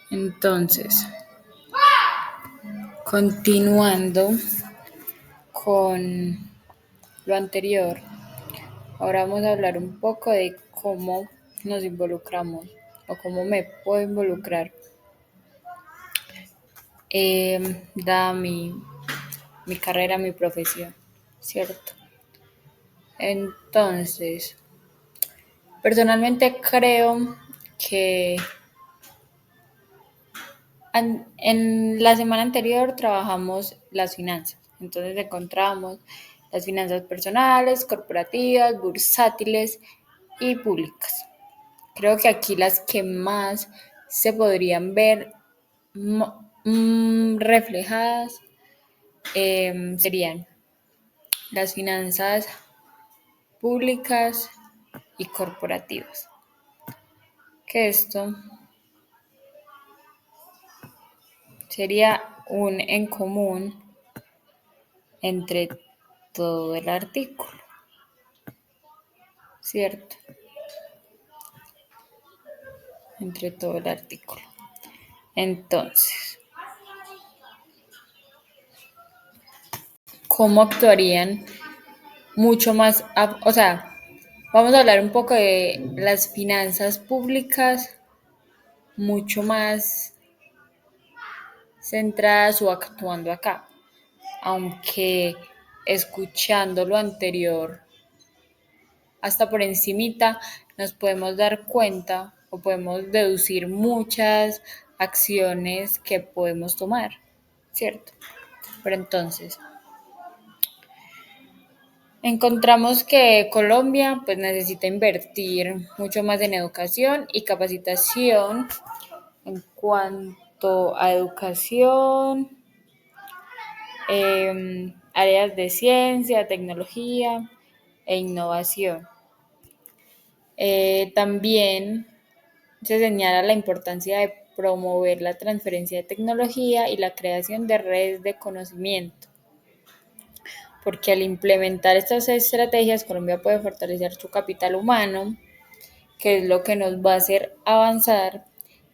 Entonces, continuando con lo anterior, ahora vamos a hablar un poco de cómo nos involucramos o cómo me puedo involucrar, dada mi carrera, mi profesión, ¿cierto? Entonces, personalmente creo que en la semana anterior trabajamos las finanzas, entonces encontramos las finanzas personales, corporativas, bursátiles y públicas. Creo que aquí las que más se podrían ver reflejadas serían las finanzas públicas y corporativas. Que esto sería un en común entre todo el artículo, ¿cierto? Entre todo el artículo. Entonces, ¿cómo actuarían mucho más? O sea, vamos a hablar un poco de las finanzas públicas mucho más centradas o actuando acá, aunque escuchando lo anterior hasta por encimita nos podemos dar cuenta o podemos deducir muchas acciones que podemos tomar, ¿cierto? Pero entonces, encontramos que Colombia pues necesita invertir mucho más en educación y capacitación en cuanto a educación, áreas de ciencia, tecnología e innovación. También se señala la importancia de promover la transferencia de tecnología y la creación de redes de conocimiento, porque al implementar estas estrategias Colombia puede fortalecer su capital humano, que es lo que nos va a hacer avanzar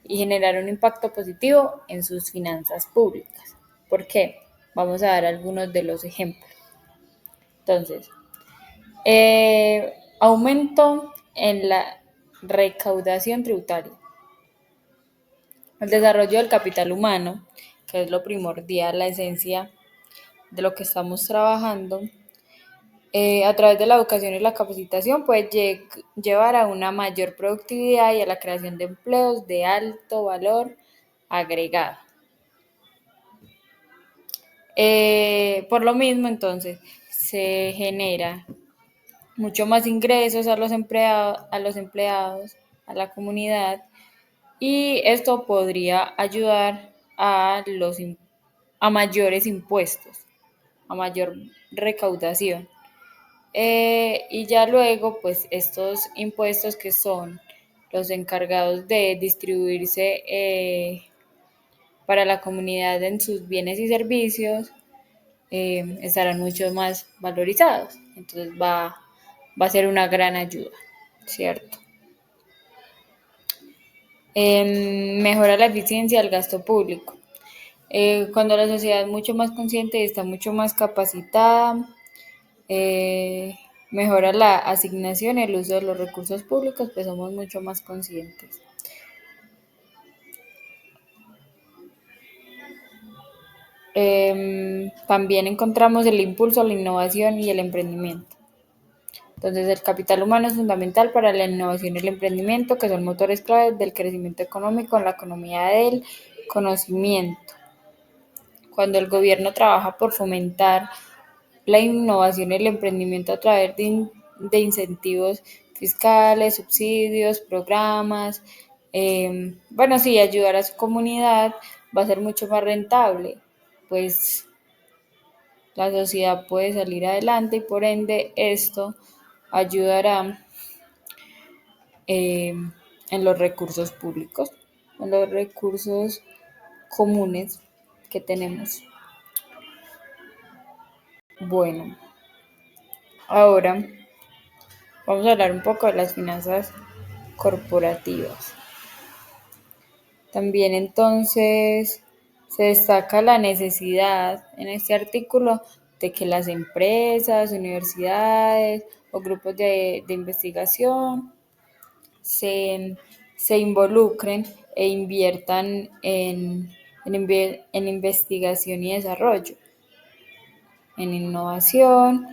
y generar un impacto positivo en sus finanzas públicas. ¿Por qué? Vamos a dar algunos de los ejemplos. Entonces, aumento en la recaudación tributaria, el desarrollo del capital humano, que es lo primordial, la esencia de lo que estamos trabajando, a través de la educación y la capacitación puede llevar a una mayor productividad y a la creación de empleos de alto valor agregado. Por lo mismo, entonces, se genera mucho más ingresos a los empleados, a la comunidad, y esto podría ayudar a mayores impuestos, a mayor recaudación. Y ya luego, pues estos impuestos que son los encargados de distribuirse para la comunidad en sus bienes y servicios, estarán mucho más valorizados. Entonces va a ser una gran ayuda, ¿cierto? Mejora la eficiencia del gasto público. Cuando la sociedad es mucho más consciente y está mucho más capacitada, mejora la asignación y el uso de los recursos públicos, pues somos mucho más conscientes. También encontramos el impulso a la innovación y el emprendimiento. Entonces, el capital humano es fundamental para la innovación y el emprendimiento, que son motores claves del crecimiento económico en la economía del conocimiento. Cuando el gobierno trabaja por fomentar la innovación y el emprendimiento a través de incentivos fiscales, subsidios, programas, bueno, sí, ayudar a su comunidad va a ser mucho más rentable, pues la sociedad puede salir adelante y por ende esto ayudará eh, en los recursos públicos, en los recursos comunes que tenemos. Bueno, ahora vamos a hablar un poco de las finanzas corporativas. También entonces se destaca la necesidad en este artículo de que las empresas, universidades o grupos de investigación se, se involucren e inviertan en investigación y desarrollo, en innovación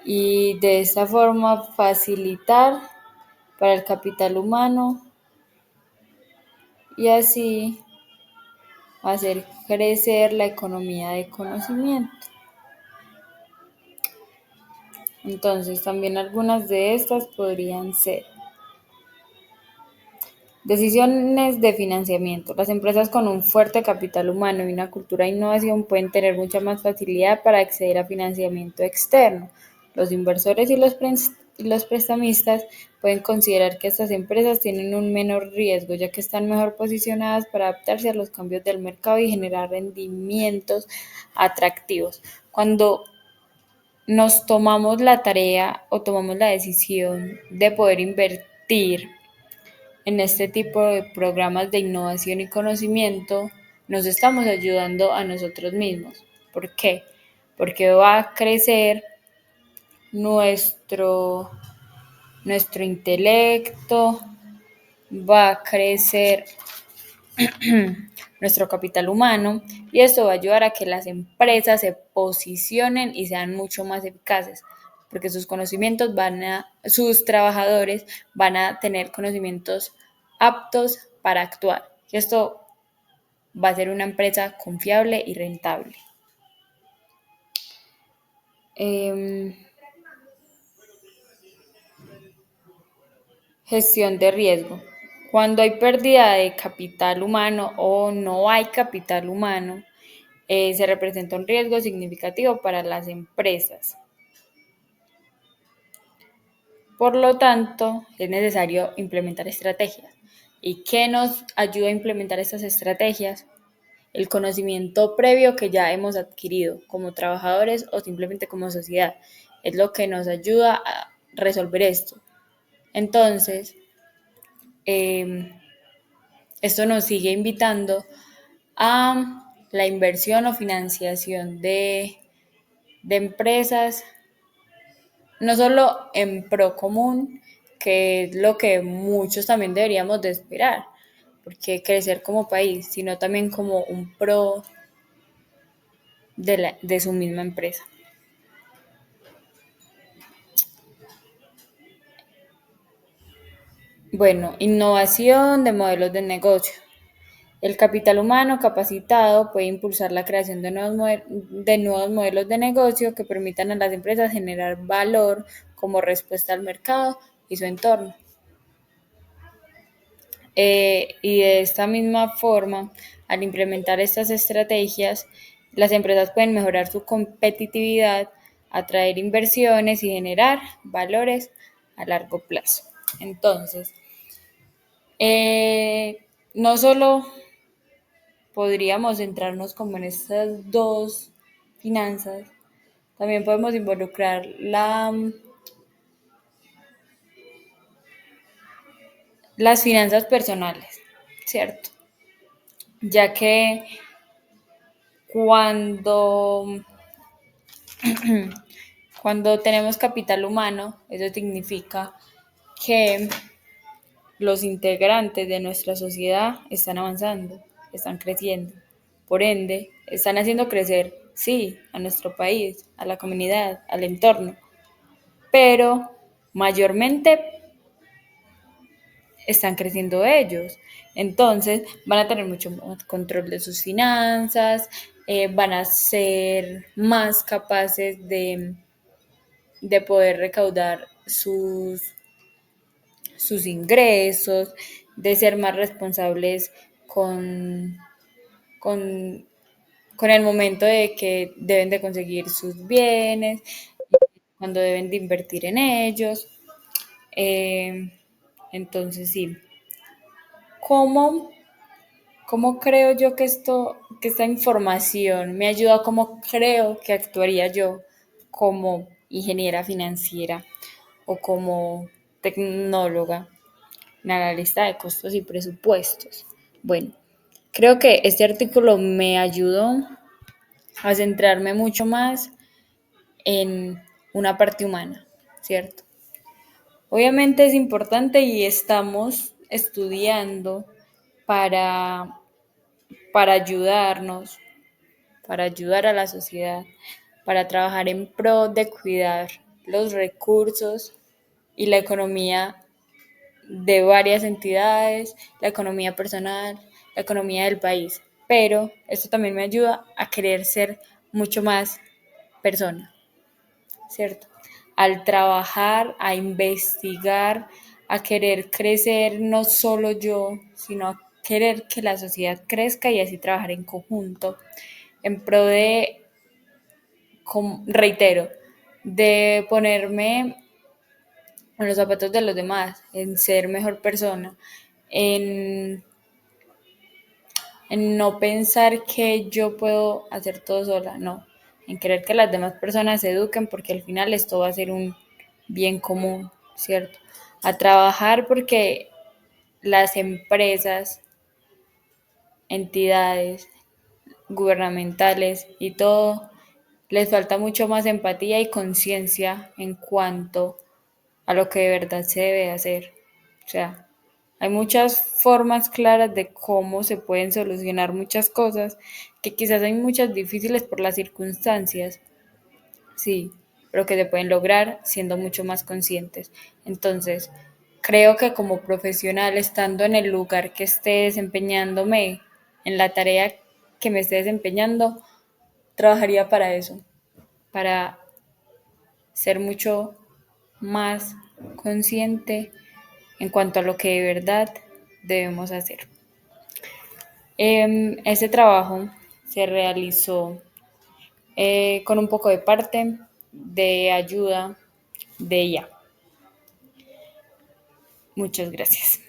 y de esta forma facilitar para el capital humano y así hacer crecer la economía de conocimiento. Entonces, también algunas de estas podrían ser decisiones de financiamiento. Las empresas con un fuerte capital humano y una cultura de innovación pueden tener mucha más facilidad para acceder a financiamiento externo. Los inversores y los prestamistas pueden considerar que estas empresas tienen un menor riesgo, ya que están mejor posicionadas para adaptarse a los cambios del mercado y generar rendimientos atractivos. Cuando nos tomamos la tarea o tomamos la decisión de poder invertir en este tipo de programas de innovación y conocimiento, nos estamos ayudando a nosotros mismos. ¿Por qué? Porque va a crecer nuestro, nuestro intelecto, va a crecer nuestro capital humano y esto va a ayudar a que las empresas se posicionen y sean mucho más eficaces porque sus trabajadores van a tener conocimientos aptos para actuar. Y esto va a ser una empresa confiable y rentable. Eh, Gestión de riesgo. Cuando hay pérdida de capital humano o no hay capital humano, se representa un riesgo significativo para las empresas. Por lo tanto, es necesario implementar estrategias. ¿Y qué nos ayuda a implementar estas estrategias? El conocimiento previo que ya hemos adquirido como trabajadores o simplemente como sociedad. Es lo que nos ayuda a resolver esto. Entonces, esto nos sigue invitando a la inversión o financiación de empresas, no solo en pro común, que es lo que muchos también deberíamos de esperar, porque crecer como país, sino también como un pro de su misma empresa. Bueno, innovación de modelos de negocio. El capital humano capacitado puede impulsar la creación de nuevos modelos de negocio que permitan a las empresas generar valor como respuesta al mercado y su entorno. Y de esta misma forma, al implementar estas estrategias, las empresas pueden mejorar su competitividad, atraer inversiones y generar valores a largo plazo. Entonces, no solo podríamos centrarnos como en estas dos finanzas, también podemos involucrar las finanzas personales, ¿cierto? Ya que cuando, cuando tenemos capital humano, eso significa que los integrantes de nuestra sociedad están avanzando, están creciendo. Por ende, están haciendo crecer, sí, a nuestro país, a la comunidad, al entorno, pero mayormente están creciendo ellos. Entonces van a tener mucho más control de sus finanzas, van a ser más capaces de poder recaudar sus ingresos, de ser más responsables con, con el momento de que deben de conseguir sus bienes, cuando deben de invertir en ellos. Eh, entonces, sí. ¿Cómo, ¿Cómo creo yo que esta información me ayuda? ¿Cómo creo que actuaría yo como ingeniera financiera o como tecnóloga, analista de costos y presupuestos? Bueno, Creo que este artículo me ayudó a centrarme mucho más en una parte humana, ¿cierto? Obviamente es importante y estamos estudiando para, para ayudarnos, para ayudar a la sociedad, para trabajar en pro de cuidar los recursos y la economía de varias entidades, la economía personal, la economía del país. Pero esto también me ayuda a querer ser mucho más persona, ¿cierto? Al trabajar, a investigar, a querer crecer no solo yo, sino a querer que la sociedad crezca y así trabajar en conjunto en pro de, reitero, de ponerme en los zapatos de los demás, en ser mejor persona, en, en no pensar que yo puedo hacer todo sola, no, en querer que las demás personas se eduquen porque al final esto va a ser un bien común, ¿cierto? A trabajar porque las empresas, entidades gubernamentales y todo, les falta mucho más empatía y conciencia en cuanto a lo que de verdad se debe hacer. O sea, hay muchas formas claras de cómo se pueden solucionar muchas cosas, que quizás hay muchas difíciles por las circunstancias, sí, pero que se pueden lograr siendo mucho más conscientes. Entonces, creo que como profesional, estando en el lugar que esté desempeñándome, en la tarea que me esté desempeñando, trabajaría para eso, para ser mucho más consciente en cuanto a lo que de verdad debemos hacer. Este trabajo se realizó con un poco de parte de ayuda de ella. Muchas gracias.